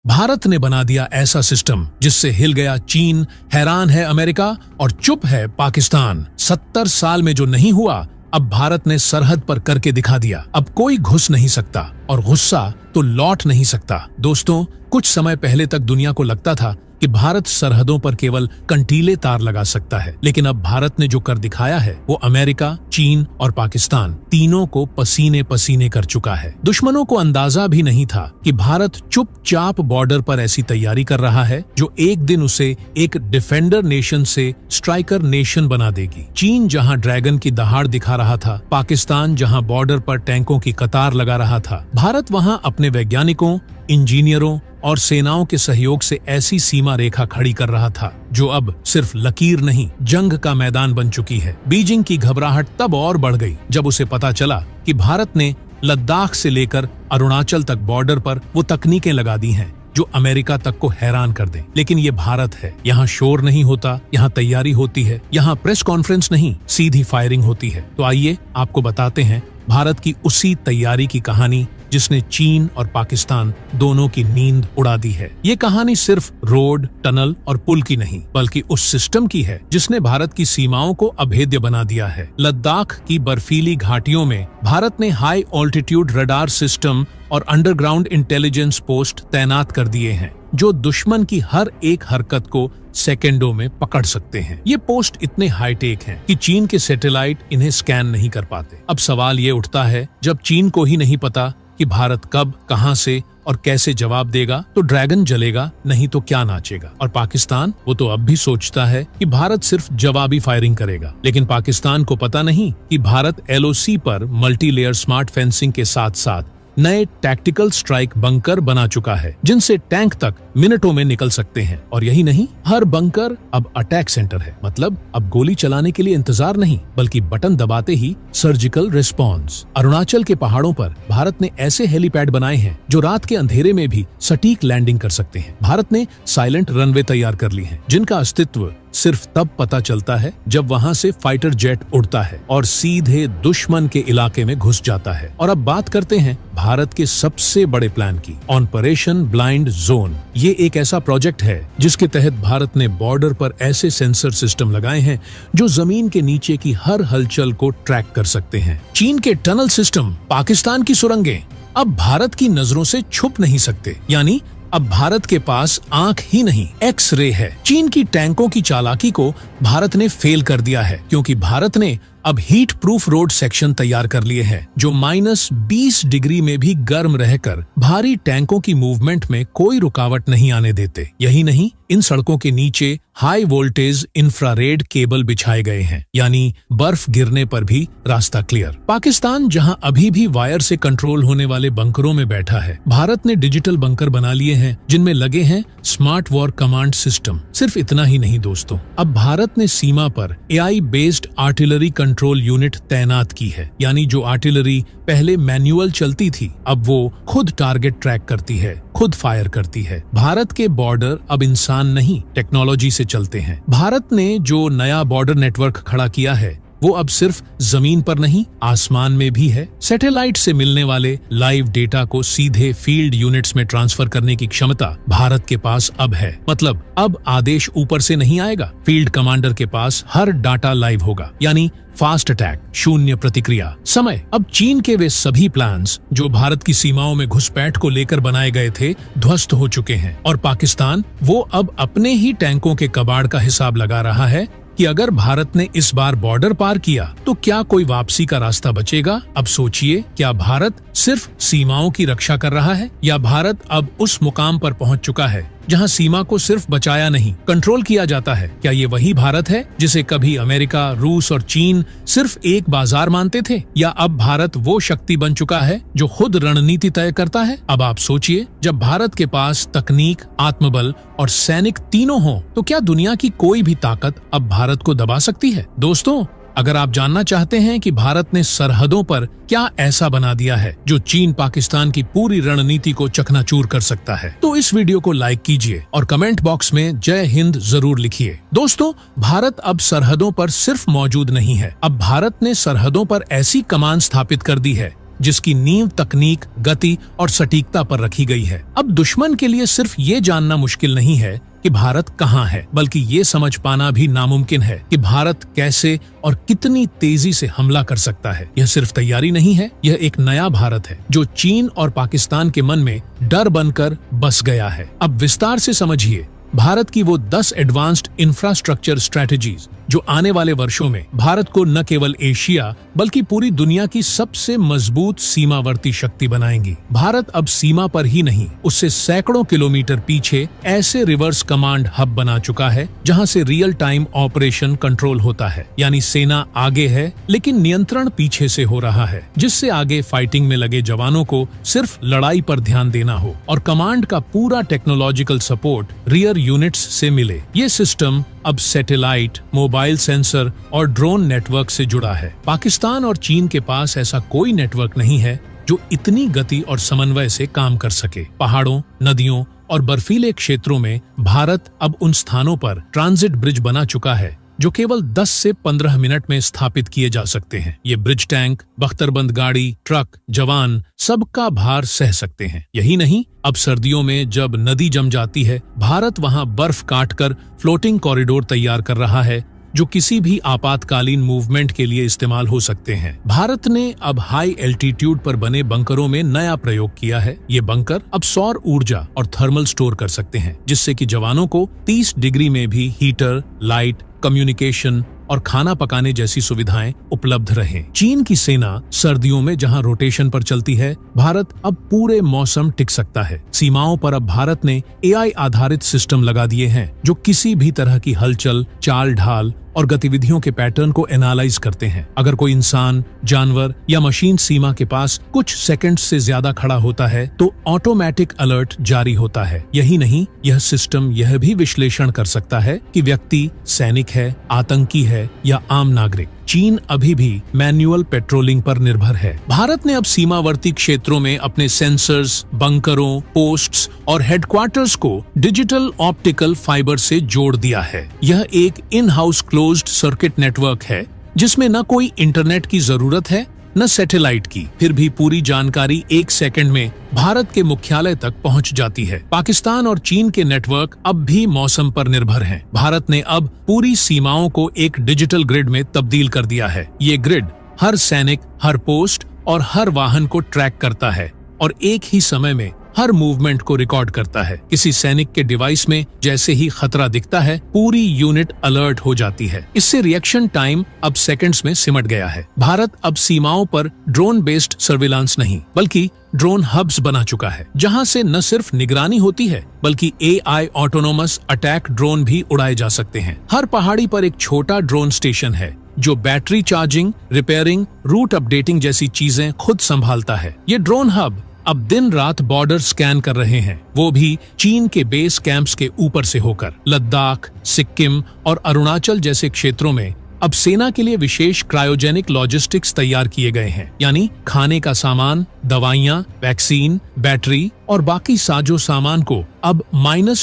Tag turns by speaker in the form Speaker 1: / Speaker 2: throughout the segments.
Speaker 1: भारत ने बना दिया ऐसा सिस्टम जिससे हिल गया चीन, हैरान है अमेरिका और चुप है पाकिस्तान। 70 साल में जो नहीं हुआ, अब भारत ने सरहद पर करके दिखा दिया। अब कोई घुस नहीं सकता और गुस्सा तो लौट नहीं सकता। दोस्तों, कुछ समय पहले तक दुनिया को लगता था कि भारत सरहदों पर केवल कंटीले तार लगा सकता है, लेकिन अब भारत ने जो कर दिखाया है वो अमेरिका, चीन और पाकिस्तान तीनों को पसीने पसीने कर चुका है। दुश्मनों को अंदाजा भी नहीं था कि भारत चुपचाप बॉर्डर पर ऐसी तैयारी कर रहा है जो एक दिन उसे एक डिफेंडर नेशन से स्ट्राइकर नेशन बना देगी। चीन जहां ड्रैगन की दहाड़ दिखा रहा था, पाकिस्तान जहां बॉर्डर पर टैंकों की कतार लगा रहा था, भारत वहां अपने वैज्ञानिकों, इंजीनियरों और सेनाओं के सहयोग से ऐसी सीमा रेखा खड़ी कर रहा था जो अब सिर्फ लकीर नहीं, जंग का मैदान बन चुकी है। बीजिंग की घबराहट तब और बढ़ गई जब उसे पता चला कि भारत ने लद्दाख से लेकर अरुणाचल तक बॉर्डर पर वो तकनीकें लगा दी हैं जो अमेरिका तक को हैरान कर दें। लेकिन ये भारत है, यहाँ शोर नहीं होता, यहाँ तैयारी होती है, यहाँ प्रेस कॉन्फ्रेंस नहीं, सीधी फायरिंग होती है। तो आइए आपको बताते हैं भारत की उसी तैयारी की कहानी जिसने चीन और पाकिस्तान दोनों की नींद उड़ा दी है। ये कहानी सिर्फ रोड, टनल और पुल की नहीं, बल्कि उस सिस्टम की है जिसने भारत की सीमाओं को अभेद्य बना दिया है। लद्दाख की बर्फीली घाटियों में भारत ने हाई ऑल्टीट्यूड रडार सिस्टम और अंडरग्राउंड इंटेलिजेंस पोस्ट तैनात कर दिए हैं जो दुश्मन की हर एक हरकत को सेकेंडों में पकड़ सकते हैं। ये पोस्ट इतने हाईटेक हैं कि चीन के सैटेलाइट इन्हें स्कैन नहीं कर पाते। अब सवाल ये उठता है, जब चीन को ही नहीं पता कि भारत कब, कहां से और कैसे जवाब देगा, तो ड्रैगन जलेगा, नहीं तो क्या नाचेगा। और पाकिस्तान, वो तो अब भी सोचता है कि भारत सिर्फ जवाबी फायरिंग करेगा, लेकिन पाकिस्तान को पता नहीं कि भारत LOC पर मल्टी लेयर स्मार्ट फेंसिंग के साथ साथ नए टैक्टिकल स्ट्राइक बंकर बना चुका है जिनसे टैंक तक मिनटों में निकल सकते हैं। और यही नहीं, हर बंकर अब अटैक सेंटर है। मतलब अब गोली चलाने के लिए इंतजार नहीं, बल्कि बटन दबाते ही सर्जिकल रिस्पॉन्स। अरुणाचल के पहाड़ों पर भारत ने ऐसे हेलीपैड बनाए हैं जो रात के अंधेरे में भी सटीक लैंडिंग कर सकते हैं। भारत ने साइलेंट रनवे तैयार कर ली हैं जिनका अस्तित्व सिर्फ तब पता चलता है जब वहां से फाइटर जेट उड़ता है और सीधे दुश्मन के इलाके में घुस जाता है। और अब बात करते हैं भारत के सबसे बड़े प्लान की, ऑपरेशन ब्लाइंड जोन। ये एक ऐसा प्रोजेक्ट है जिसके तहत भारत ने बॉर्डर पर ऐसे सेंसर सिस्टम लगाए हैं जो जमीन के नीचे की हर हलचल को ट्रैक कर सकते हैं। चीन के टनल सिस्टम, पाकिस्तान की सुरंगें अब भारत की नजरों से छुप नहीं सकते। यानी अब भारत के पास आंख ही नहीं, एक्स-रे है। चीन की टैंकों की चालाकी को भारत ने फेल कर दिया है क्योंकि भारत ने अब हीट प्रूफ रोड सेक्शन तैयार कर लिए हैं जो -20 डिग्री में भी गर्म रहकर भारी टैंकों की मूवमेंट में कोई रुकावट नहीं आने देते। यही नहीं, इन सड़कों के नीचे हाई वोल्टेज इंफ्रारेड केबल बिछाए गए हैं, यानी बर्फ गिरने पर भी रास्ता क्लियर। पाकिस्तान जहां अभी भी वायर से कंट्रोल होने वाले बंकरों में बैठा है, भारत ने डिजिटल बंकर बना लिए हैं जिनमें लगे हैं स्मार्ट वॉर कमांड सिस्टम। सिर्फ इतना ही नहीं दोस्तों, अब भारत ने सीमा पर AI based artillery control unit तैनात की है। यानी जो आर्टिलरी पहले मैन्युअल चलती थी, अब वो खुद टारगेट ट्रैक करती है, खुद फायर करती है। भारत के बॉर्डर अब इंसान नहीं, टेक्नोलॉजी से चलते हैं। भारत ने जो नया बॉर्डर नेटवर्क खड़ा किया है वो अब सिर्फ जमीन पर नहीं, आसमान में भी है। सैटेलाइट से मिलने वाले लाइव डेटा को सीधे फील्ड यूनिट्स में ट्रांसफर करने की क्षमता भारत के पास अब है। मतलब अब आदेश ऊपर से नहीं आएगा, फील्ड कमांडर के पास हर डाटा लाइव होगा। यानी फास्ट अटैक, शून्य प्रतिक्रिया समय। अब चीन के वे सभी प्लान्स जो भारत की सीमाओं में घुसपैठ को लेकर बनाए गए थे, ध्वस्त हो चुके हैं। और पाकिस्तान, वो अब अपने ही टैंकों के कबाड़ का हिसाब लगा रहा है कि अगर भारत ने इस बार बॉर्डर पार किया तो क्या कोई वापसी का रास्ता बचेगा। अब सोचिए, क्या भारत सिर्फ सीमाओं की रक्षा कर रहा है या भारत अब उस मुकाम पर पहुंच चुका है जहां सीमा को सिर्फ बचाया नहीं, कंट्रोल किया जाता है। क्या ये वही भारत है जिसे कभी अमेरिका, रूस और चीन सिर्फ एक बाजार मानते थे, या अब भारत वो शक्ति बन चुका है जो खुद रणनीति तय करता है। अब आप सोचिए, जब भारत के पास तकनीक, आत्मबल और सैनिक तीनों हों, तो क्या दुनिया की कोई भी ताकत अब भारत को दबा सकती है। दोस्तों, अगर आप जानना चाहते हैं कि भारत ने सरहदों पर क्या ऐसा बना दिया है जो चीन पाकिस्तान की पूरी रणनीति को चकनाचूर कर सकता है, तो इस वीडियो को लाइक कीजिए और कमेंट बॉक्स में जय हिंद जरूर लिखिए। दोस्तों, भारत अब सरहदों पर सिर्फ मौजूद नहीं है, अब भारत ने सरहदों पर ऐसी कमान स्थापित कर दी है जिसकी नींव तकनीक, गति और सटीकता पर रखी गई है। अब दुश्मन के लिए सिर्फ ये जानना मुश्किल नहीं है कि भारत कहाँ है, बल्कि ये समझ पाना भी नामुमकिन है कि भारत कैसे और कितनी तेजी से हमला कर सकता है। यह सिर्फ तैयारी नहीं है, यह एक नया भारत है जो चीन और पाकिस्तान के मन में डर बनकर बस गया है। अब विस्तार से समझिए भारत की वो 10 एडवांस्ड इंफ्रास्ट्रक्चर स्ट्रेटजीज जो आने वाले वर्षों में भारत को न केवल एशिया बल्कि पूरी दुनिया की सबसे मजबूत सीमावर्ती शक्ति बनाएंगी। भारत अब सीमा पर ही नहीं, उससे सैकड़ों किलोमीटर पीछे ऐसे रिवर्स कमांड हब बना चुका है जहां से रियल टाइम ऑपरेशन कंट्रोल होता है। यानी सेना आगे है लेकिन नियंत्रण पीछे से हो रहा है, जिससे आगे फाइटिंग में लगे जवानों को सिर्फ लड़ाई पर ध्यान देना हो और कमांड का पूरा टेक्नोलॉजिकल सपोर्ट रियर यूनिट्स से मिले। ये सिस्टम अब सैटेलाइट, मोबाइल सेंसर और ड्रोन नेटवर्क से जुड़ा है। पाकिस्तान और चीन के पास ऐसा कोई नेटवर्क नहीं है जो इतनी गति और समन्वय से काम कर सके। पहाड़ों, नदियों और बर्फीले क्षेत्रों में भारत अब उन स्थानों पर ट्रांजिट ब्रिज बना चुका है जो केवल 10 से 15 मिनट में स्थापित किए जा सकते हैं। ये ब्रिज टैंक, बख्तरबंद गाड़ी, ट्रक, जवान सबका भार सह सकते हैं। यही नहीं, अब सर्दियों में जब नदी जम जाती है, भारत वहां बर्फ काटकर फ्लोटिंग कॉरिडोर तैयार कर रहा है जो किसी भी आपातकालीन मूवमेंट के लिए इस्तेमाल हो सकते हैं। भारत ने अब हाई एल्टीट्यूड पर बने बंकरों में नया प्रयोग किया है। ये बंकर अब सौर ऊर्जा और थर्मल स्टोर कर सकते हैं, जिससे कि जवानों को 30 डिग्री में भी हीटर, लाइट, कम्युनिकेशन और खाना पकाने जैसी सुविधाएं उपलब्ध रहें। चीन की सेना सर्दियों में जहां रोटेशन पर चलती है, भारत अब पूरे मौसम टिक सकता है। सीमाओं पर अब भारत ने AI आधारित सिस्टम लगा दिए हैं जो किसी भी तरह की हलचल, चाल ढाल और गतिविधियों के पैटर्न को एनालाइज करते हैं। अगर कोई इंसान, जानवर या मशीन सीमा के पास कुछ सेकंड्स से ज्यादा खड़ा होता है तो ऑटोमेटिक अलर्ट जारी होता है। यही नहीं, यह सिस्टम यह भी विश्लेषण कर सकता है कि व्यक्ति सैनिक है, आतंकी है या आम नागरिक। चीन अभी भी मैन्युअल पेट्रोलिंग पर निर्भर है। भारत ने अब सीमावर्ती क्षेत्रों में अपने सेंसर्स, बंकरों, पोस्ट्स और हेडक्वार्टर्स को डिजिटल ऑप्टिकल फाइबर से जोड़ दिया है। यह एक in house closed circuit network है जिसमें न कोई इंटरनेट की जरूरत है न सैटेलाइट की। फिर भी पूरी जानकारी 1 सेकंड में भारत के मुख्यालय तक पहुंच जाती है। पाकिस्तान और चीन के नेटवर्क अब भी मौसम पर निर्भर हैं। भारत ने अब पूरी सीमाओं को एक डिजिटल ग्रिड में तब्दील कर दिया है। ये ग्रिड हर सैनिक, हर पोस्ट और हर वाहन को ट्रैक करता है और एक ही समय में हर मूवमेंट को रिकॉर्ड करता है। किसी सैनिक के डिवाइस में जैसे ही खतरा दिखता है, पूरी यूनिट अलर्ट हो जाती है। इससे रिएक्शन टाइम अब सेकंड्स में सिमट गया है। भारत अब सीमाओं पर ड्रोन बेस्ड सर्विलांस नहीं बल्कि ड्रोन हब्स बना चुका है, जहां से न सिर्फ निगरानी होती है बल्कि AI ऑटोनोमस अटैक ड्रोन भी उड़ाए जा सकते हैं। हर पहाड़ी पर एक छोटा ड्रोन स्टेशन है जो battery charging, repairing, route updating जैसी चीजें खुद संभालता है। ये ड्रोन हब अब दिन रात बॉर्डर स्कैन कर रहे हैं, वो भी चीन के बेस कैंप्स के ऊपर से होकर। लद्दाख, सिक्किम और अरुणाचल जैसे क्षेत्रों में अब सेना के लिए विशेष क्रायोजेनिक लॉजिस्टिक्स तैयार किए गए हैं। यानी खाने का सामान, दवाइयां, वैक्सीन, बैटरी और बाकी साजो सामान को अब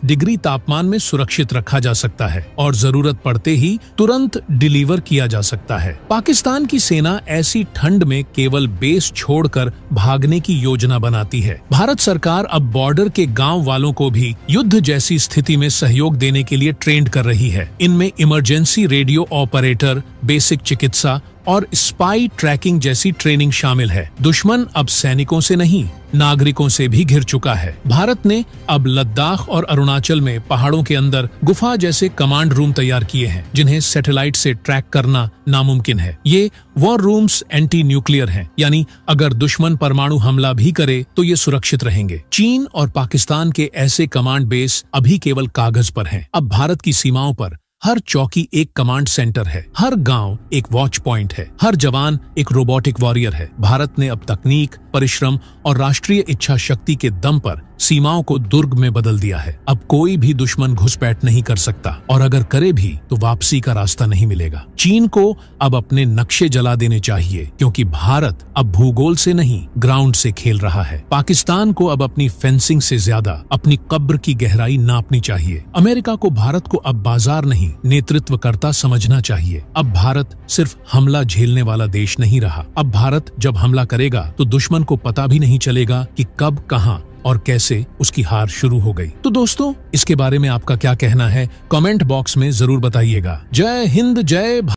Speaker 1: -डिग्री तापमान में सुरक्षित रखा जा सकता है और जरूरत पड़ते ही तुरंत डिलीवर किया जा सकता है। पाकिस्तान की सेना ऐसी ठंड में केवल बेस छोड़कर भागने की योजना बनाती है। भारत सरकार अब बॉर्डर के गांव वालों को भी युद्ध जैसी स्थिति में सहयोग देने के लिए ट्रेंड कर रही है। इनमें इमरजेंसी रेडियो ऑपरेटर, बेसिक चिकित्सा और स्पाई ट्रैकिंग जैसी ट्रेनिंग शामिल है। दुश्मन अब सैनिकों से नहीं, नागरिकों से भी घिर चुका है। भारत ने अब लद्दाख और अरुणाचल में पहाड़ों के अंदर गुफा जैसे कमांड रूम तैयार किए हैं जिन्हें सैटेलाइट से ट्रैक करना नामुमकिन है। ये वॉर रूम्स एंटी न्यूक्लियर हैं, यानी अगर दुश्मन परमाणु हमला भी करे तो ये सुरक्षित रहेंगे। चीन और पाकिस्तान के ऐसे कमांड बेस अभी केवल कागज पर हैं। अब भारत की सीमाओं पर हर चौकी एक कमांड सेंटर है, हर गांव एक वॉच पॉइंट है, हर जवान एक रोबोटिक वॉरियर है। भारत ने अब तकनीक, परिश्रम और राष्ट्रीय इच्छा शक्ति के दम पर सीमाओं को दुर्ग में बदल दिया है। अब कोई भी दुश्मन घुसपैठ नहीं कर सकता, और अगर करे भी तो वापसी का रास्ता नहीं मिलेगा। चीन को अब अपने नक्शे जला देने चाहिए, क्योंकि भारत अब भूगोल से नहीं ग्राउंड से खेल रहा है। पाकिस्तान को अब अपनी फेंसिंग से ज्यादा अपनी कब्र की गहराई नापनी चाहिए। अमेरिका को भारत को अब बाजार नहीं नेतृत्वकर्ता समझना चाहिए। अब भारत सिर्फ हमला झेलने वाला देश नहीं रहा। अब भारत जब हमला करेगा तो दुश्मन को पता भी नहीं चलेगा कि कब, कहां और कैसे उसकी हार शुरू हो गई। तो दोस्तों, इसके बारे में आपका क्या कहना है? कमेंट बॉक्स में जरूर बताइएगा। जय हिंद, जय भारत।